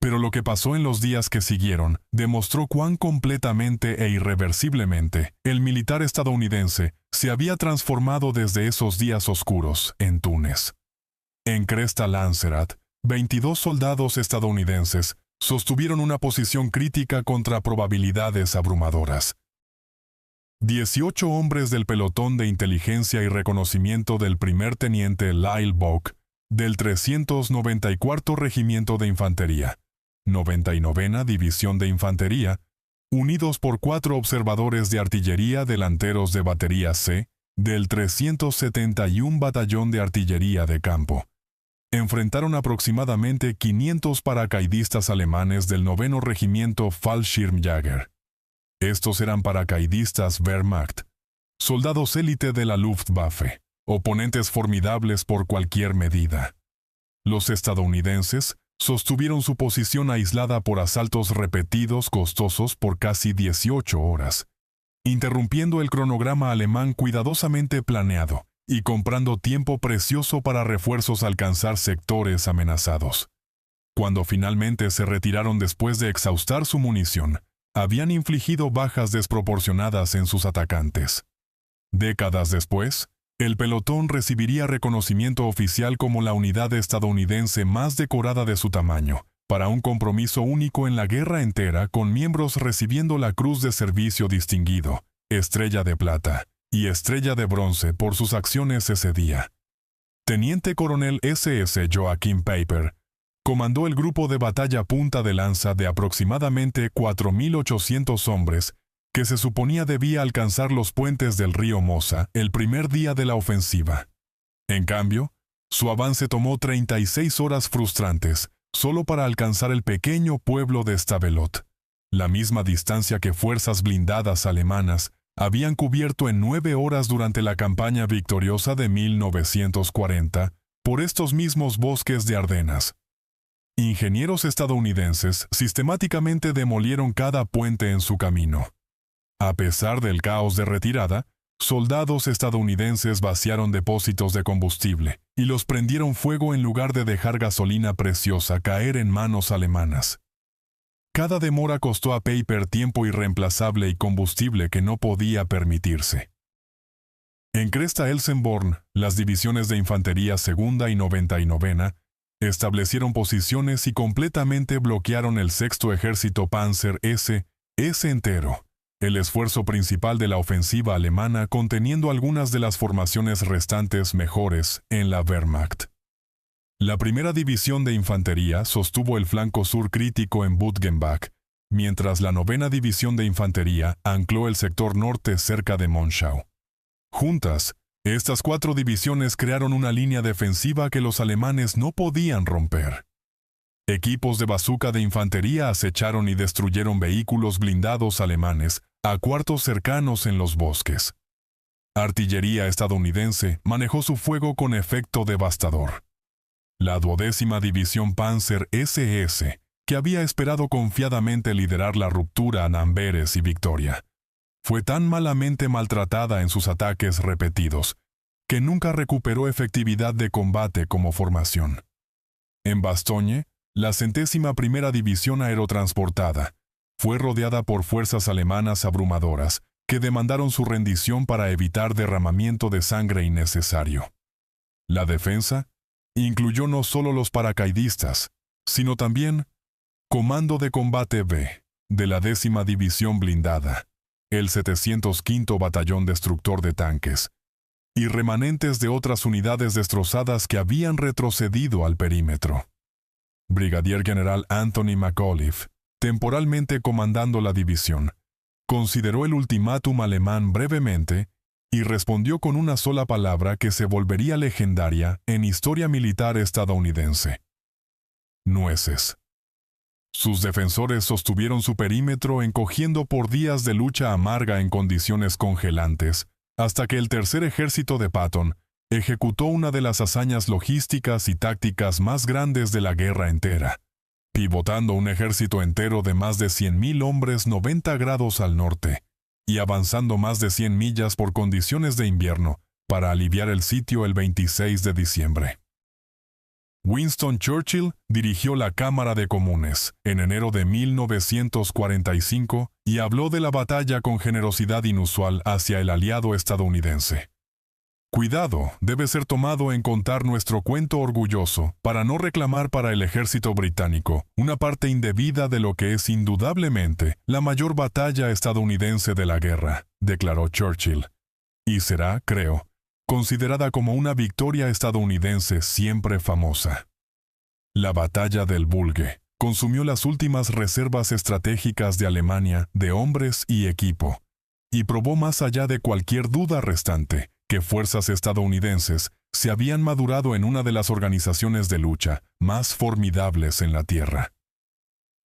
Pero lo que pasó en los días que siguieron demostró cuán completamente e irreversiblemente el militar estadounidense se había transformado desde esos días oscuros en Túnez. En Cresta Lancerat, 22 soldados estadounidenses sostuvieron una posición crítica contra probabilidades abrumadoras. 18 hombres del pelotón de inteligencia y reconocimiento del primer teniente Lyle Bock, del 394 Regimiento de Infantería, 99ª División de Infantería, unidos por 4 observadores de artillería delanteros de batería C, del 371 Batallón de Artillería de Campo. Enfrentaron aproximadamente 500 paracaidistas alemanes del 9º Regimiento Fallschirmjäger. Estos eran paracaidistas Wehrmacht, soldados élite de la Luftwaffe, oponentes formidables por cualquier medida. Los estadounidenses sostuvieron su posición aislada por asaltos repetidos costosos por casi 18 horas, interrumpiendo el cronograma alemán cuidadosamente planeado y comprando tiempo precioso para refuerzos alcanzar sectores amenazados. Cuando finalmente se retiraron después de exhaustar su munición, habían infligido bajas desproporcionadas en sus atacantes. Décadas después, el pelotón recibiría reconocimiento oficial como la unidad estadounidense más decorada de su tamaño, para un compromiso único en la guerra entera, con miembros recibiendo la Cruz de Servicio Distinguido, Estrella de Plata y Estrella de Bronce por sus acciones ese día. Teniente Coronel SS Joachim Peiper comandó el grupo de batalla punta de lanza de aproximadamente 4.800 hombres que se suponía debía alcanzar los puentes del río Mosa el primer día de la ofensiva. En cambio, su avance tomó 36 horas frustrantes, solo para alcanzar el pequeño pueblo de Stavelot, la misma distancia que fuerzas blindadas alemanas habían cubierto en 9 horas durante la campaña victoriosa de 1940 por estos mismos bosques de Ardenas. Ingenieros estadounidenses sistemáticamente demolieron cada puente en su camino. A pesar del caos de retirada, soldados estadounidenses vaciaron depósitos de combustible y los prendieron fuego en lugar de dejar gasolina preciosa caer en manos alemanas. Cada demora costó a Peiper tiempo irreemplazable y combustible que no podía permitirse. En Cresta Elsenborn, las divisiones de infantería segunda y 99ª establecieron posiciones y completamente bloquearon el sexto ejército Panzer S entero, el esfuerzo principal de la ofensiva alemana, conteniendo algunas de las formaciones restantes mejores en la Wehrmacht. La primera división de infantería sostuvo el flanco sur crítico en Butgenbach, mientras la 9ª División de Infantería ancló el sector norte cerca de Monschau. Juntas, estas 4 divisiones crearon una línea defensiva que los alemanes no podían romper. Equipos de bazooka de infantería acecharon y destruyeron vehículos blindados alemanes a cuartos cercanos en los bosques. Artillería estadounidense manejó su fuego con efecto devastador. La 12ª División Panzer SS, que había esperado confiadamente liderar la ruptura en Amberes y Victoria, fue tan malamente maltratada en sus ataques repetidos que nunca recuperó efectividad de combate como formación. En Bastogne, la 101ª División Aerotransportada fue rodeada por fuerzas alemanas abrumadoras que demandaron su rendición para evitar derramamiento de sangre innecesario. La defensa incluyó no solo los paracaidistas, sino también Comando de Combate B de la 10ª División Blindada, el 705 Batallón Destructor de Tanques, y remanentes de otras unidades destrozadas que habían retrocedido al perímetro. Brigadier General Anthony McAuliffe, temporalmente comandando la división, consideró el ultimátum alemán brevemente y respondió con una sola palabra que se volvería legendaria en historia militar estadounidense: nueces. Sus defensores sostuvieron su perímetro encogiendo por días de lucha amarga en condiciones congelantes, hasta que el Tercer Ejército de Patton ejecutó una de las hazañas logísticas y tácticas más grandes de la guerra entera, pivotando un ejército entero de más de 100.000 hombres 90 grados al norte y avanzando más de 100 millas por condiciones de invierno para aliviar el sitio el 26 de diciembre. Winston Churchill dirigió la Cámara de Comunes en enero de 1945 y habló de la batalla con generosidad inusual hacia el aliado estadounidense. Cuidado debe ser tomado en contar nuestro cuento orgulloso para no reclamar para el ejército británico una parte indebida de lo que es indudablemente la mayor batalla estadounidense de la guerra, declaró Churchill, y será, creo, considerada como una victoria estadounidense siempre famosa. La batalla del Bulge consumió las últimas reservas estratégicas de Alemania de hombres y equipo, y probó más allá de cualquier duda restante que fuerzas estadounidenses se habían madurado en una de las organizaciones de lucha más formidables en la Tierra.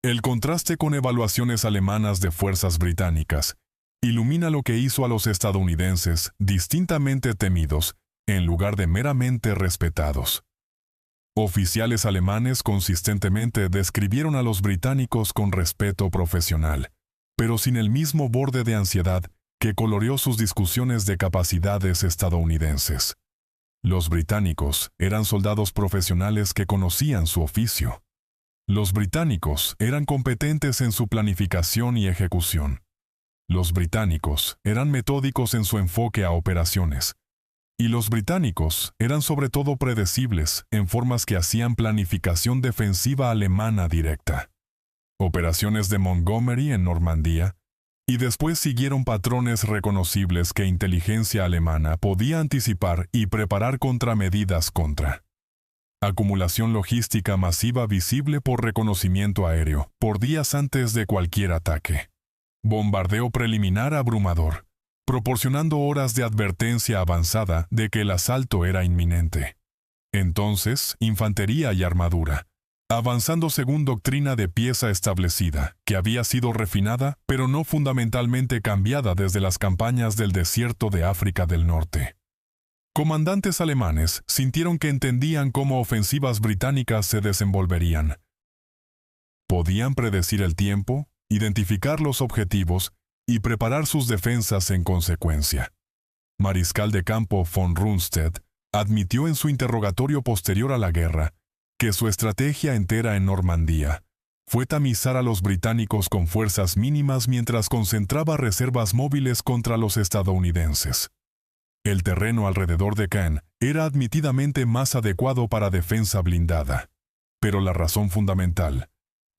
El contraste con evaluaciones alemanas de fuerzas británicas ilumina lo que hizo a los estadounidenses distintamente temidos en lugar de meramente respetados. Oficiales alemanes consistentemente describieron a los británicos con respeto profesional, pero sin el mismo borde de ansiedad que coloreó sus discusiones de capacidades estadounidenses. Los británicos eran soldados profesionales que conocían su oficio. Los británicos eran competentes en su planificación y ejecución. Los británicos eran metódicos en su enfoque a operaciones. Y los británicos eran sobre todo predecibles en formas que hacían planificación defensiva alemana directa. Operaciones de Montgomery en Normandía, y después siguieron patrones reconocibles que inteligencia alemana podía anticipar y preparar contramedidas contra. Acumulación logística masiva visible por reconocimiento aéreo, por días antes de cualquier ataque. Bombardeo preliminar abrumador, proporcionando horas de advertencia avanzada de que el asalto era inminente. Entonces, infantería y armadura, avanzando según doctrina de pieza establecida, que había sido refinada, pero no fundamentalmente cambiada desde las campañas del desierto de África del Norte. Comandantes alemanes sintieron que entendían cómo ofensivas británicas se desenvolverían. Podían predecir el tiempo, identificar los objetivos y preparar sus defensas en consecuencia. Mariscal de campo von Rundstedt admitió en su interrogatorio posterior a la guerra que su estrategia entera en Normandía fue tamizar a los británicos con fuerzas mínimas mientras concentraba reservas móviles contra los estadounidenses. El terreno alrededor de Caen era admitidamente más adecuado para defensa blindada, pero la razón fundamental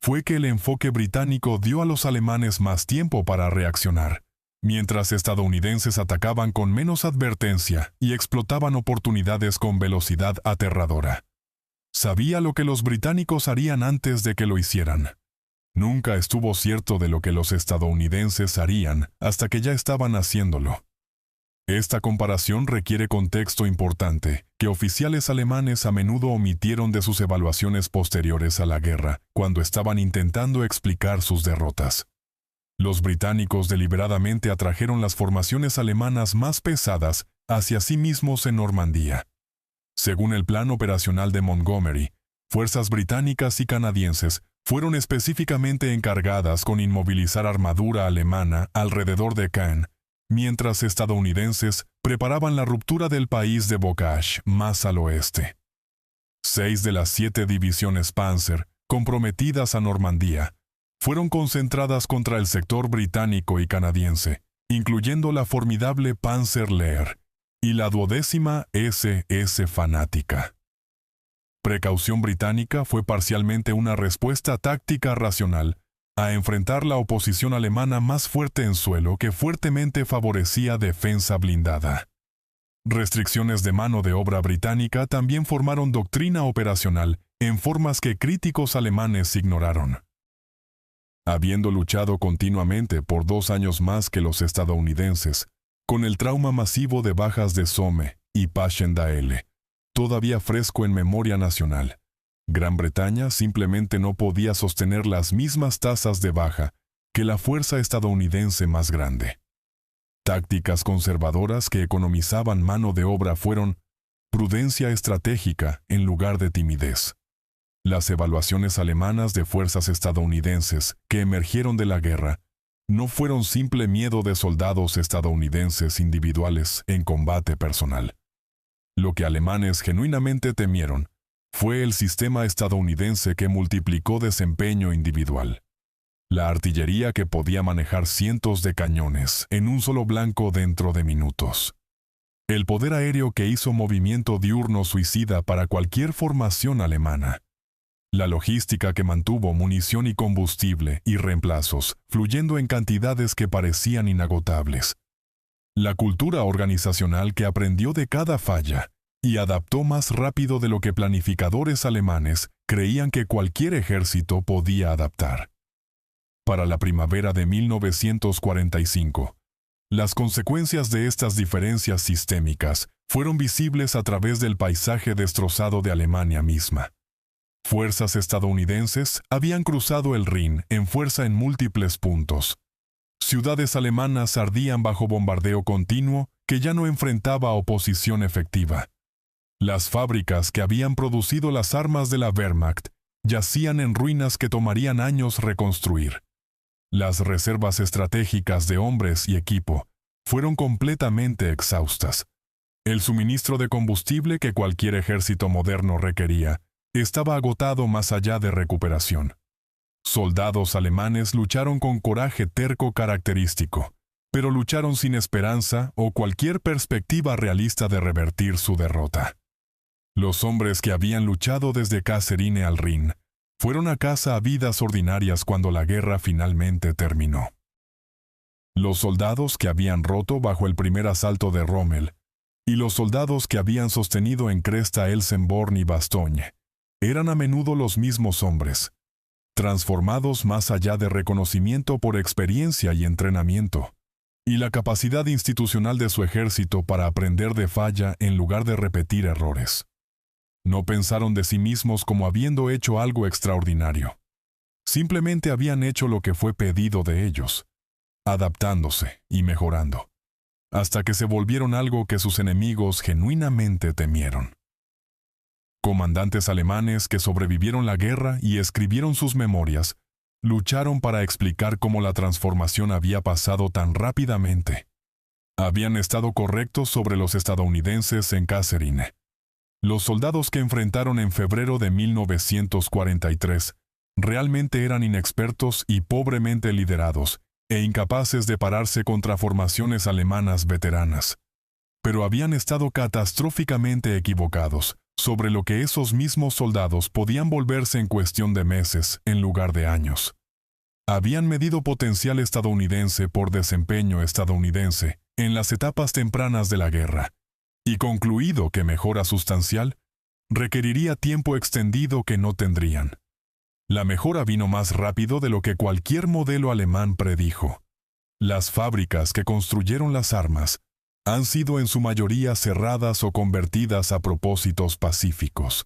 fue que el enfoque británico dio a los alemanes más tiempo para reaccionar, mientras estadounidenses atacaban con menos advertencia y explotaban oportunidades con velocidad aterradora. Sabía lo que los británicos harían antes de que lo hicieran. Nunca estuvo cierto de lo que los estadounidenses harían hasta que ya estaban haciéndolo. Esta comparación requiere contexto importante, que oficiales alemanes a menudo omitieron de sus evaluaciones posteriores a la guerra, cuando estaban intentando explicar sus derrotas. Los británicos deliberadamente atrajeron las formaciones alemanas más pesadas hacia sí mismos en Normandía. Según el plan operacional de Montgomery, fuerzas británicas y canadienses fueron específicamente encargadas con inmovilizar armadura alemana alrededor de Caen, mientras estadounidenses preparaban la ruptura del país de Bocage, más al oeste. 6 de las 7 divisiones Panzer, comprometidas a Normandía, fueron concentradas contra el sector británico y canadiense, incluyendo la formidable Panzer Lehr y la 12ª SS Fanática. Precaución británica fue parcialmente una respuesta táctica racional a enfrentar la oposición alemana más fuerte en suelo que fuertemente favorecía defensa blindada. Restricciones de mano de obra británica también formaron doctrina operacional en formas que críticos alemanes ignoraron. Habiendo luchado continuamente por 2 años más que los estadounidenses, con el trauma masivo de bajas de Somme y Passchendaele, todavía fresco en memoria nacional, Gran Bretaña simplemente no podía sostener las mismas tasas de baja que la fuerza estadounidense más grande. Tácticas conservadoras que economizaban mano de obra fueron prudencia estratégica en lugar de timidez. Las evaluaciones alemanas de fuerzas estadounidenses que emergieron de la guerra no fueron simple miedo de soldados estadounidenses individuales en combate personal. Lo que alemanes genuinamente temieron fue el sistema estadounidense que multiplicó desempeño individual. La artillería que podía manejar cientos de cañones en un solo blanco dentro de minutos. El poder aéreo que hizo movimiento diurno suicida para cualquier formación alemana. La logística que mantuvo munición y combustible y reemplazos fluyendo en cantidades que parecían inagotables. La cultura organizacional que aprendió de cada falla y adaptó más rápido de lo que planificadores alemanes creían que cualquier ejército podía adaptar. Para la primavera de 1945, las consecuencias de estas diferencias sistémicas fueron visibles a través del paisaje destrozado de Alemania misma. Fuerzas estadounidenses habían cruzado el Rin en fuerza en múltiples puntos. Ciudades alemanas ardían bajo bombardeo continuo que ya no enfrentaba oposición efectiva. Las fábricas que habían producido las armas de la Wehrmacht yacían en ruinas que tomarían años reconstruir. Las reservas estratégicas de hombres y equipo fueron completamente exhaustas. El suministro de combustible que cualquier ejército moderno requería estaba agotado más allá de recuperación. Soldados alemanes lucharon con coraje terco característico, pero lucharon sin esperanza o cualquier perspectiva realista de revertir su derrota. Los hombres que habían luchado desde Kasserine al Rin fueron a casa a vidas ordinarias cuando la guerra finalmente terminó. Los soldados que habían roto bajo el primer asalto de Rommel y los soldados que habían sostenido en Cresta Elsenborn y Bastogne eran a menudo los mismos hombres, transformados más allá de reconocimiento por experiencia y entrenamiento, y la capacidad institucional de su ejército para aprender de falla en lugar de repetir errores. No pensaron de sí mismos como habiendo hecho algo extraordinario. Simplemente habían hecho lo que fue pedido de ellos, adaptándose y mejorando, hasta que se volvieron algo que sus enemigos genuinamente temieron. Comandantes alemanes que sobrevivieron la guerra y escribieron sus memorias, lucharon para explicar cómo la transformación había pasado tan rápidamente. Habían estado correctos sobre los estadounidenses en Kasserine. Los soldados que enfrentaron en febrero de 1943 realmente eran inexpertos y pobremente liderados, e incapaces de pararse contra formaciones alemanas veteranas. Pero habían estado catastróficamente equivocados sobre lo que esos mismos soldados podían volverse en cuestión de meses en lugar de años. Habían medido potencial estadounidense por desempeño estadounidense en las etapas tempranas de la guerra, y concluido que mejora sustancial requeriría tiempo extendido que no tendrían. La mejora vino más rápido de lo que cualquier modelo alemán predijo. Las fábricas que construyeron las armas han sido en su mayoría cerradas o convertidas a propósitos pacíficos.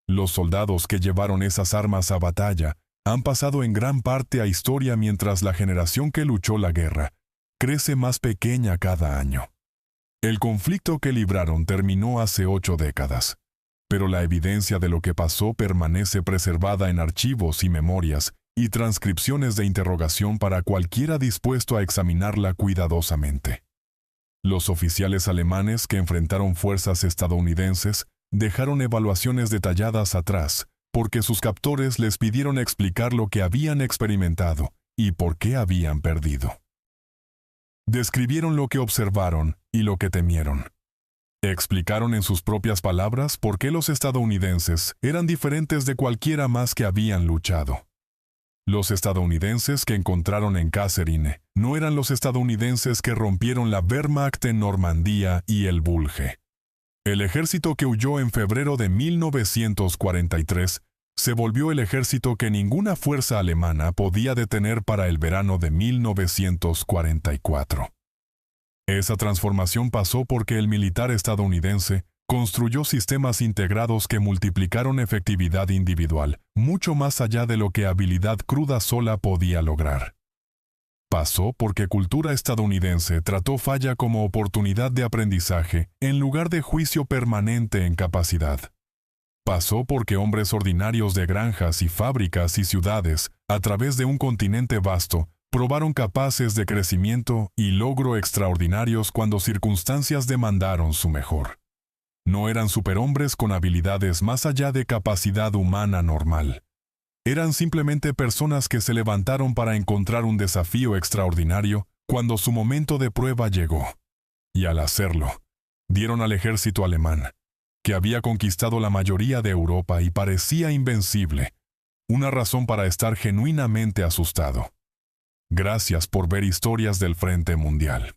Los soldados que llevaron esas armas a batalla han pasado en gran parte a historia, mientras la generación que luchó la guerra crece más pequeña cada año. El conflicto que libraron terminó hace 8 décadas, pero la evidencia de lo que pasó permanece preservada en archivos y memorias y transcripciones de interrogación para cualquiera dispuesto a examinarla cuidadosamente. Los oficiales alemanes que enfrentaron fuerzas estadounidenses dejaron evaluaciones detalladas atrás, porque sus captores les pidieron explicar lo que habían experimentado y por qué habían perdido. Describieron lo que observaron y lo que temieron. Explicaron en sus propias palabras por qué los estadounidenses eran diferentes de cualquiera más que habían luchado. Los estadounidenses que encontraron en Kasserine no eran los estadounidenses que rompieron la Wehrmacht en Normandía y el Bulge. El ejército que huyó en febrero de 1943 se volvió el ejército que ninguna fuerza alemana podía detener para el verano de 1944. Esa transformación pasó porque el militar estadounidense construyó sistemas integrados que multiplicaron efectividad individual, mucho más allá de lo que habilidad cruda sola podía lograr. Pasó porque cultura estadounidense trató falla como oportunidad de aprendizaje en lugar de juicio permanente en capacidad. Pasó porque hombres ordinarios de granjas y fábricas y ciudades, a través de un continente vasto, probaron capaces de crecimiento y logro extraordinarios cuando circunstancias demandaron su mejor. No eran superhombres con habilidades más allá de capacidad humana normal. Eran simplemente personas que se levantaron para encontrar un desafío extraordinario cuando su momento de prueba llegó. Y al hacerlo, dieron al ejército alemán, que había conquistado la mayoría de Europa y parecía invencible, una razón para estar genuinamente asustado. Gracias por ver Historias del Frente Mundial.